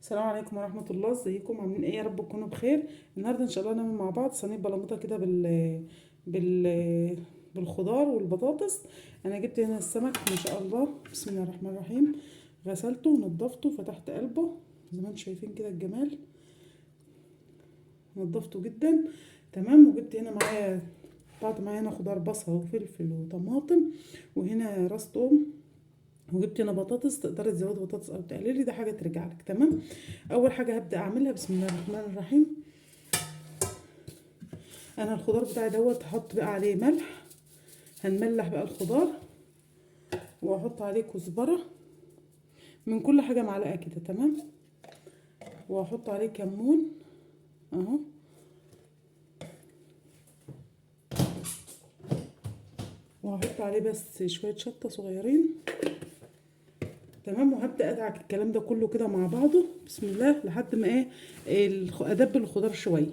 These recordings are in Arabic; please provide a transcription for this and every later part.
السلام عليكم ورحمة الله. ازيكم عاملين ايه؟ يا رب تكونوا بخير. النهارده ان شاء الله نعمل مع بعض صينية بلاموطة كده بال بالخضار والبطاطس. انا جبت هنا السمك ما شاء الله، بسم الله الرحمن الرحيم. غسلته ونضفته فتحت قلبه زي ما انتم شايفين كده الجمال. نضفته جدا تمام. وجبت هنا معايا هنا خضار، بصل وفلفل وطماطم، وهنا راس توم، وجبت هنا بطاطس. تقدري تزودي بطاطس او تقللي، ده حاجه ترجع لك. تمام. اول حاجه هبدا اعملها بسم الله الرحمن الرحيم. انا الخضار بتاعي دوت هحط بقى عليه ملح، هنملح بقى الخضار، واحط عليه كزبره من كل حاجه معلقه كده. تمام. واحط عليه كمون اهو، وهحط عليه بس شويه شطه صغيرين. تمام. وهبدا ادعك الكلام ده كله كده مع بعضه بسم الله لحد ما ادبل الخضار شويه.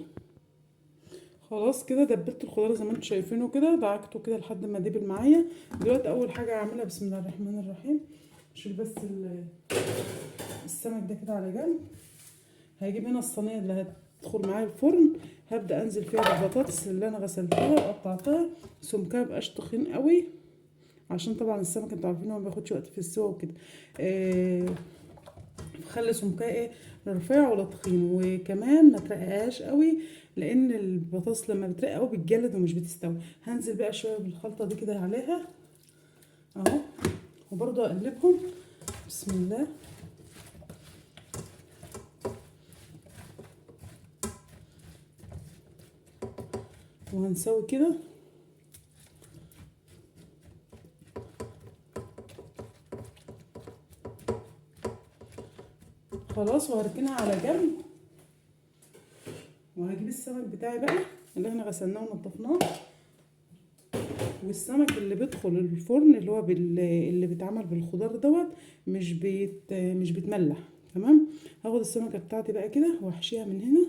خلاص كده دبلت الخضار زي ما انتم شايفينه كده، دعكته كده لحد ما دبل معايا. دلوقتي اول حاجه هعملها بسم الله الرحمن الرحيم، اشيل بس السمك ده كده على جنب. هجيب هنا الصينيه اللي هتدخل معايا الفرن، هبدا انزل فيها بالبطاطس اللي انا غسلتها وقطعتها. سمكها مبقاش تخين قوي عشان طبعا السمك انتوا عارفين هو ما بياخدش وقت في السوا وكده. خلي سمكها رفيع ولا تخين، وكمان ما ترققهاش قوي لان البطاطس لما بترقق قوي بتجلد ومش بتستوي. هنزل بقى شويه بالخلطه دي كده عليها اهو، وبرضه اقلبهم بسم الله. وهنسوي كده خلاص، وهركنها على جنب. وهجيب السمك بتاعي بقى اللي احنا غسلناه ونضفناه، والسمك اللي بيدخل الفرن اللي هو اللي بيتعمل بالخضار دوت مش بيتملح. تمام. هاخد السمكه بتاعتي بقى كده واحشيها من هنا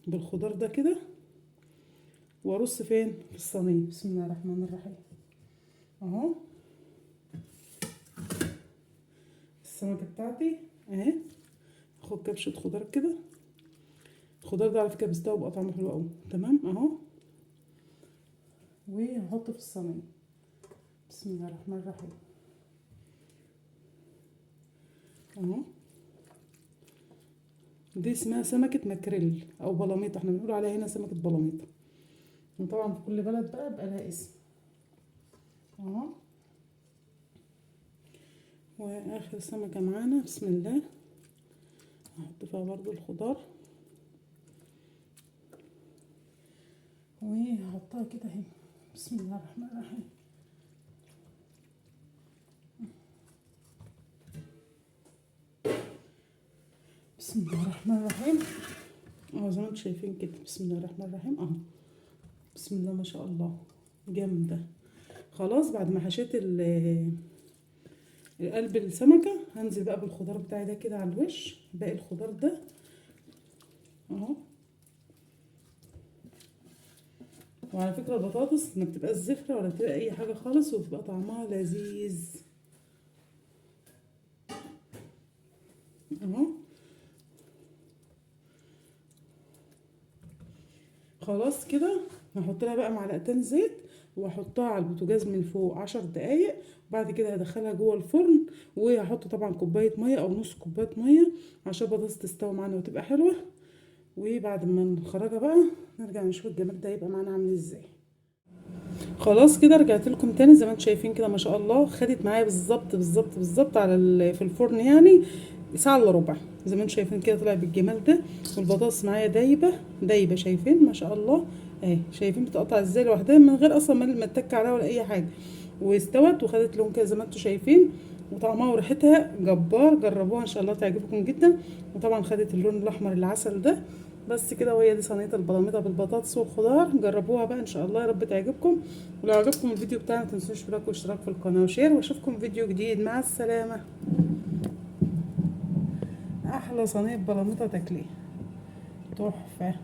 بالخضار ده كده، وارص فين في الصينيه بسم الله الرحمن الرحيم اهو. السمكه بتاعتي اهي، اخد كبشه خضار كده. الخضار ده على فكره بيستوي بيبقى طعمه حلو قوي. تمام اهو، وهحطه في الصينيه بسم الله الرحمن الرحيم اهو. دي اسمها سمكه ماكريل او بلاميط، احنا بنقول عليها هنا سمكه بلاميط، وطبعا في كل بلد بقى لها اسم اهو. واخر سمكه معانا بسم الله، هحط فيها برضو الخضار وهحطها كده اهي بسم الله الرحمن الرحيم. بسم الله الرحمن الرحيم اهو زي ما انتم شايفين كده بسم الله الرحمن الرحيم اهو. بسم الله ما شاء الله جامده. خلاص بعد ما حشيت قلب السمكه هنزل بقى بالخضار بتاعي ده كده على الوش، باقي الخضار ده اهو. وعلى فكره البطاطس ما بتبقاش زفره ولا بتبقى اي حاجه خالص، وبتبقى طعمها لذيذ اهو. خلاص كده هحط لها بقى معلقتين زيت، واحطها على البوتاجاز من فوق 10 دقايق، وبعد كده هدخلها جوه الفرن. وهحط طبعا كوبايه ميه او نص كوبايه ميه عشان البطاطس تستوي معانا وتبقى حلوه. وبعد ما نخرجها بقى نرجع نشوف الجمال ده يبقى معانا عامل ازاي. خلاص كده رجعت لكم تاني زي ما انتم شايفين كده ما شاء الله. خدت معايا بالظبط على في الفرن يعني ساعه الا ربع. زي ما انتم شايفين كده طلع بالجمال ده، والبطاطس معايا دايبه شايفين ما شاء الله اهي. شايفين بتقطع ازاي لوحدها من غير اصلا ما اتك عليها ولا اي حاجه، واستوت وخدت لون كده زي ما انتم شايفين، وطعمها وريحتها جبار. جربوها ان شاء الله تعجبكم جدا. وطبعا خدت اللون الاحمر العسل ده. بس كده، وهي دي صينيه البلاميطه بالبطاطس والخضار. جربوها بقى ان شاء الله يا رب تعجبكم. ولو عجبكم الفيديو بتاعنا ما تنسوش اشتراك في القناه وشير، واشوفكم فيديو جديد. مع السلامه. احلى صينيه بلاميطه تاكليها تحفه.